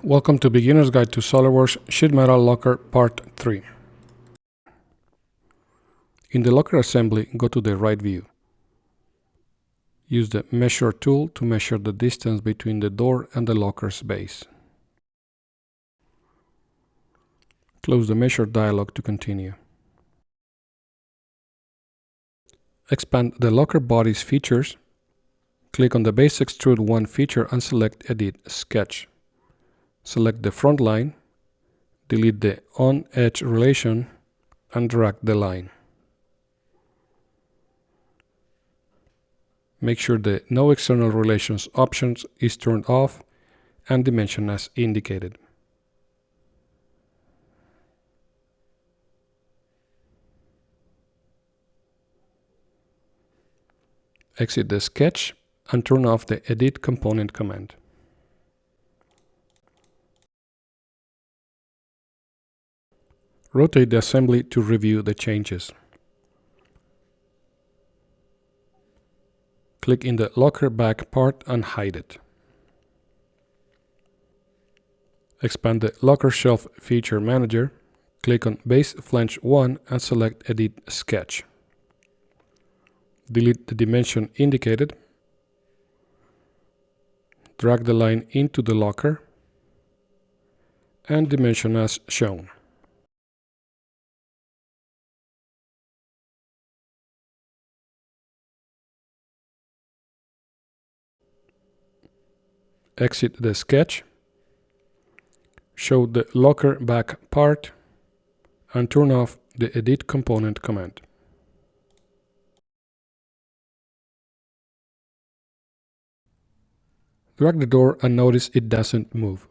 Welcome to Beginner's Guide to SolidWorks Sheet Metal Locker Part 3. In the locker assembly, go to the right view. Use the Measure tool to measure the distance between the door and the locker's base. Close the Measure dialog to continue. Expand the locker body's features. Click on the Base Extrude 1 feature and select Edit Sketch. Select the front line, delete the on-edge relation, and drag the line. Make sure the No External Relations options is turned off and dimension as indicated. Exit the sketch and turn off the Edit Component command. Rotate the assembly to review the changes. Click in the locker back part and hide it. Expand the locker shelf feature manager. Click on Base Flange 1 and select Edit Sketch. Delete the dimension indicated. Drag the line into the locker and dimension as shown. Exit the sketch, show the locker back part, and turn off the Edit Component command. Drag the door and notice it doesn't move.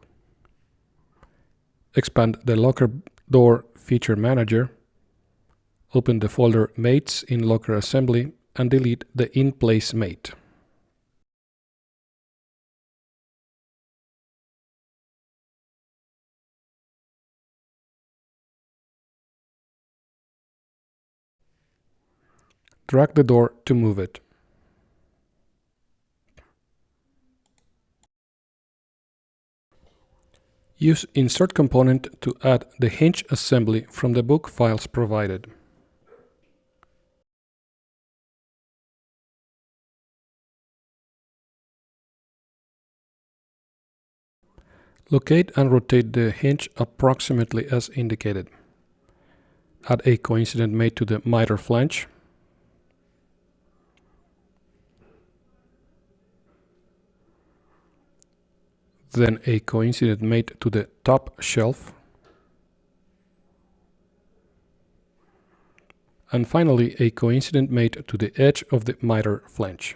Expand the locker door feature manager, open the folder Mates in Locker Assembly, and delete the in-place mate. Drag the door to move it. Use Insert component to add the hinge assembly from the book files provided. Locate and rotate the hinge approximately as indicated. Add a coincident mate to the miter flange. Then a coincident mate to the top shelf. And finally a coincident mate to the edge of the miter flange.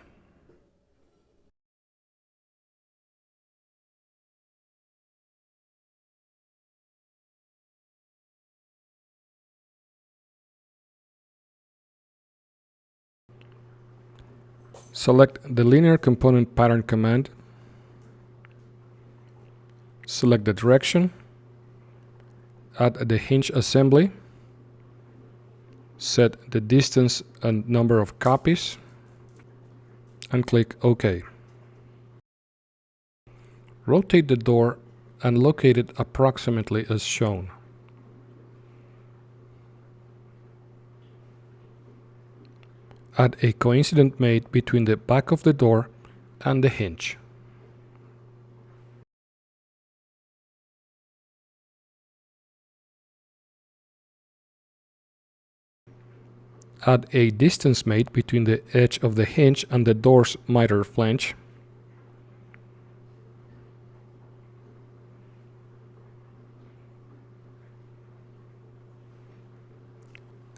Select the Linear Component Pattern command. Select the direction, add the hinge assembly, set the distance and number of copies, and click OK. Rotate the door and locate it approximately as shown. Add a coincident mate between the back of the door and the hinge. Add a distance mate between the edge of the hinge and the door's miter flange.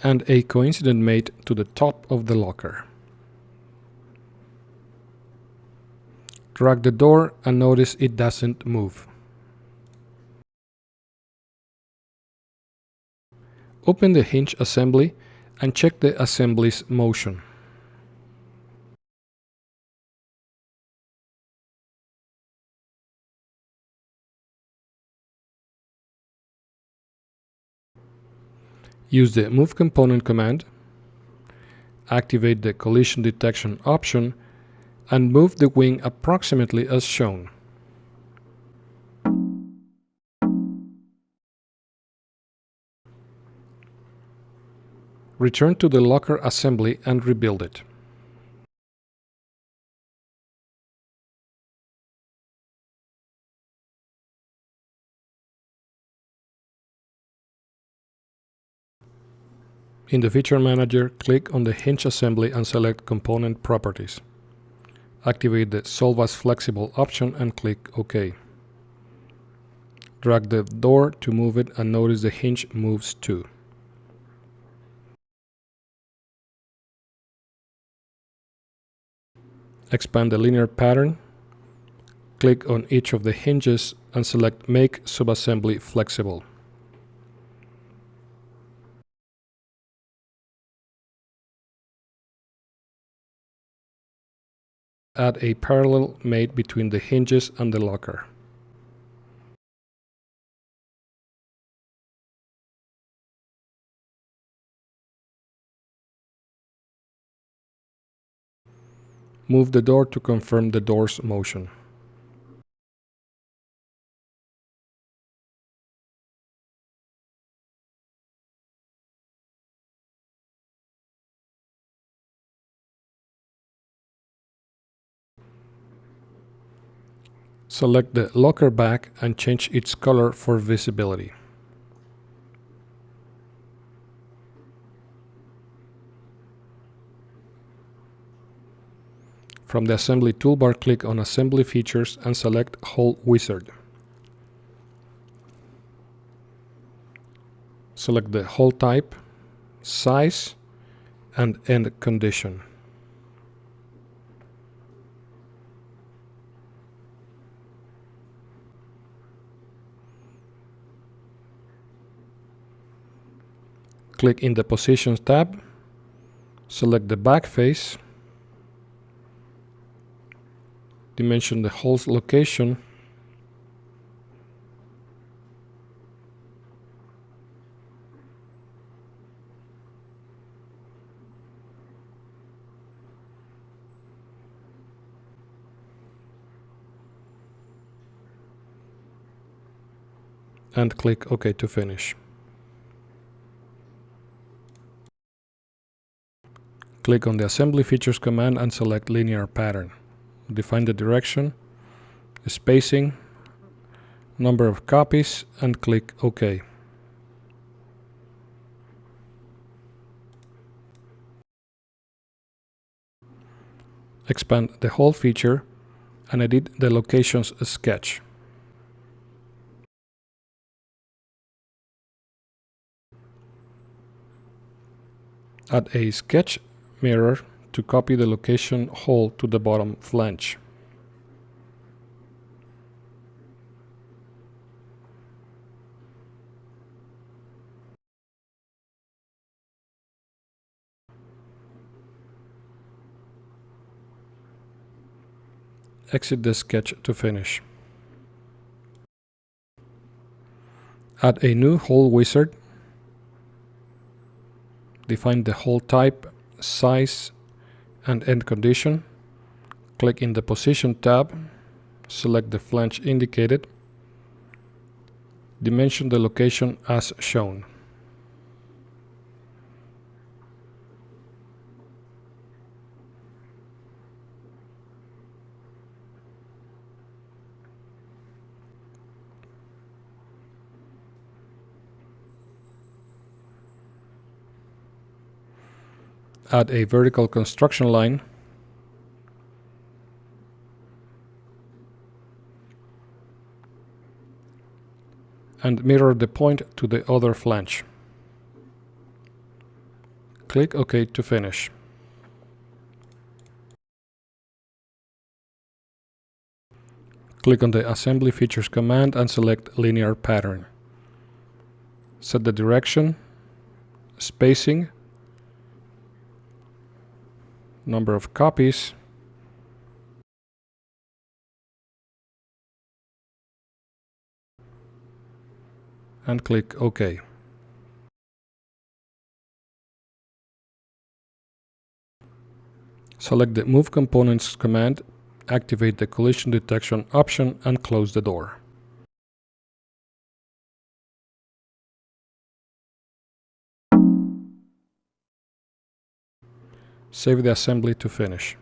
And a coincident mate to the top of the locker. Drag the door and notice it doesn't move. Open the hinge assembly and check the assembly's motion. Use the Move Component command, activate the collision detection option, and move the wing approximately as shown. Return to the locker assembly and rebuild it. In the Feature Manager, click on the hinge assembly and select Component Properties. Activate the Solve as Flexible option and click OK. Drag the door to move it and notice the hinge moves too. Expand the linear pattern. Click on each of the hinges and select Make Subassembly Flexible. Add a parallel made between the hinges and the locker. Move the door to confirm the door's motion. Select the locker back and change its color for visibility. From the Assembly toolbar, click on Assembly Features and select Hole Wizard. Select the hole type, size, and end condition. Click in the Positions tab, select the back face, dimension the hole's location, and click OK to finish. Click on the Assembly Features command and select Linear Pattern. Define the direction, the spacing, number of copies, and click OK. Expand the hole feature and edit the locations sketch. Add a sketch mirror to copy the location hole to the bottom flange. Exit the sketch to finish. Add a new hole wizard. Define the hole type, size, and end condition. Click in the Position tab, select the flange indicated. Dimension the location as shown. Add a vertical construction line. And mirror the point to the other flange. Click OK to finish. Click on the Assembly Features command and select Linear Pattern. Set the direction, spacing, number of copies, and click OK. Select the Move Components command, activate the collision detection option, and close the door. Save the assembly to finish.